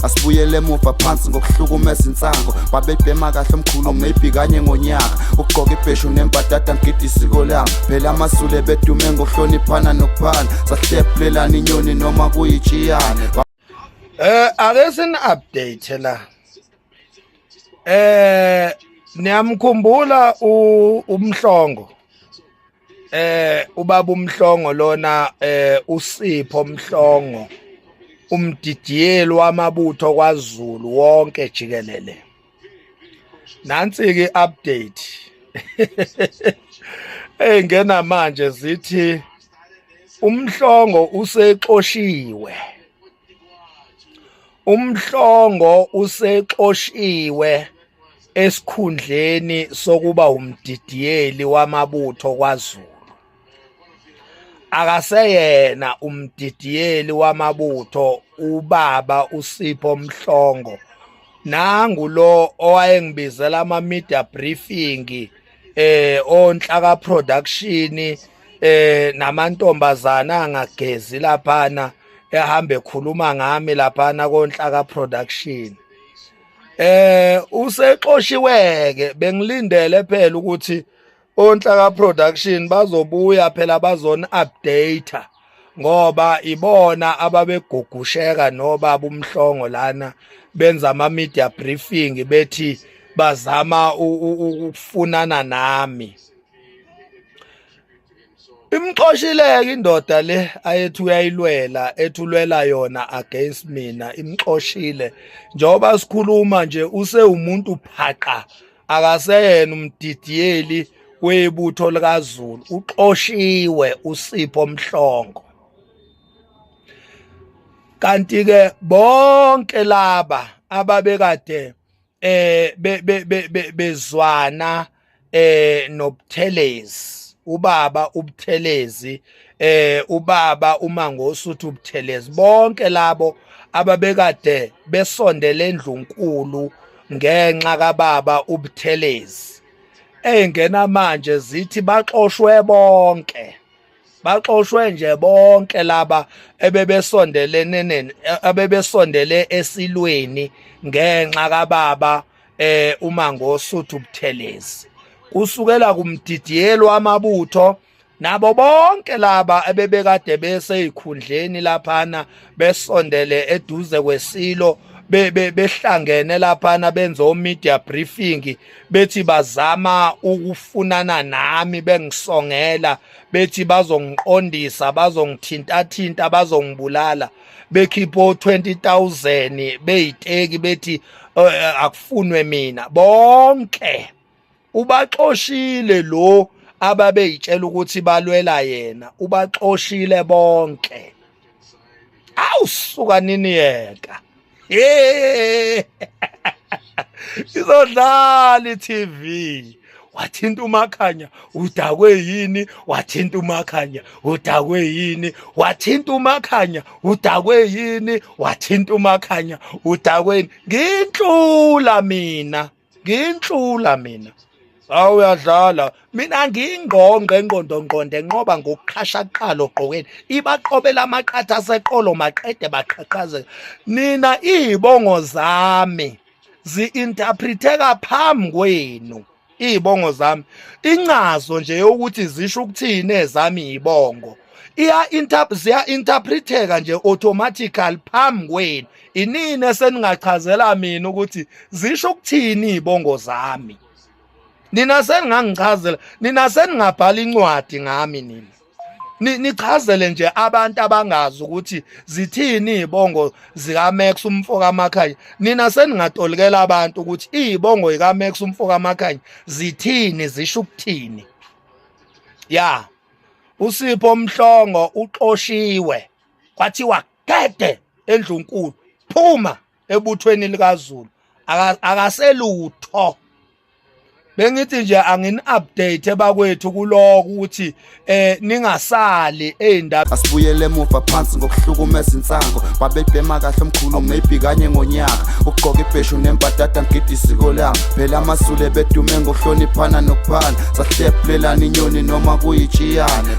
Asibuyele emuva phansi ngokuhlukumeza insango babebhema kahle omkhulu maybe kanye ngonyaka ugqoka ibheshu nembadada ngidi isiko lami phela amasule bedume ngokuhloniphana nokuphana sahlephulelana inyoni noma kuyijiyane ake sine update la niyamkhumbula umhlongo ubaba umhlongo lona uSipho Mhlongo umdidiyeli wamabutho kwaZulu wonke jikelele. Nansi ke update engena manje zithi umhlongo usexoshiwe. Umhlongo usexoshiwe esikhundleni sokuba umdidiyeli wamabutho kwaZulu. Akaseyena umdidiyeli wamabutho ubaba uSipho Mhlongo. Nangu lo owayengibizela ama media briefing onhlaka production namantombazana angagezi laphana ehambe ekhuluma ngami laphana konhlaka production. Usexoshiweke bengilindele phela ukuthi onhlaka production bazobuya phela bazona update ngoba ibona ababegugusheka nobaba umhlongo lana benza ama media briefing bethi bazama ukufunana nami. Imxoshileke indoda le ayethu uyayilwela ethulwela yona against mina imxoshile njoba sikhuluma nje usewumuntu phaqa akaseyena umdidiyeli webutho likaZulu uxoshiwe uSipho Mhlongo. Kanti ke bonke laba ababekade bezwana noButhelezi ubaba uButhelezi ubaba uMangosuthu uButhelezi bonke labo ababekade besondele eNdlunkulu ngenxa kababa uButhelezi engena manje zithi baxoshwe bonke. Baxoshwe nje bonke laba abebesondele esilweni ngenxa kababa uMangosuthu uButhelezi. Kusukela kumdidiyeli wamabutho nabo bonke laba abebekade beseyikhundleni laphana besondele eduze kwesilo behlangene laphana benza media briefing bethi bazama ukufunana nami bengisongela bethi bazongiqondisa bazongithinta bazongibulala bekhipha 20,000 beyiteki bethi akufunwe mina bonke ubaxoshile lo ababeyitshela ukuthi balwela yena ubaxoshile bonke. Awusuka nini yeka izodlala iTV wathinta uMakhanya udakwe yini wathinta uMakhanya udakwe yini wathinta uMakhanya udakwe yini wathinta uMakhanya udakwe nginhlula mina awuyadlala mina ngingqongqe engqondongqonde enqoba ngokukhasha qalo ogqokweni ibaqobela amaqatha aseqolo maqede baqhaqhaze nina izibongo zami zi-interpreteka phambi kwenu. Izibongo zami incazo nje ukuthi zisho ukuthini ezami izibongo ziya-interpreteka nje automatically phambi kwenu. Inini eseningachazela mina ukuthi zisho ukuthini izibongo zami. Nina seningangichazela nina seningabhala incwadi ngami nina nichazele nje abantu abangazi ukuthi zithini izibongo zikaMax umfo kaMakhanya. Nina seningatolikela abantu ukuthi izibongo zikaMax umfo kaMakhanya zithini zisho ukuthini. Ya uSipho Mhlongo uxoshiwe kwathiwa gede eNdlunkulu phuma ebuthweni likaZulu akaselutho. Bengithi nje angini update bakwethu kuloko ukuthi ningasali ezindaba. Asibuyele emuva phansi ngokuhlukumeza insango babebhema kahle omkhulu maybe kanye ngonyaka ugqoka ibheshu nembadada ngidi isiko lami phela amasule bedume ngokuhloniphana nokuphana sahlephulelana inyoni noma kuyijiyane.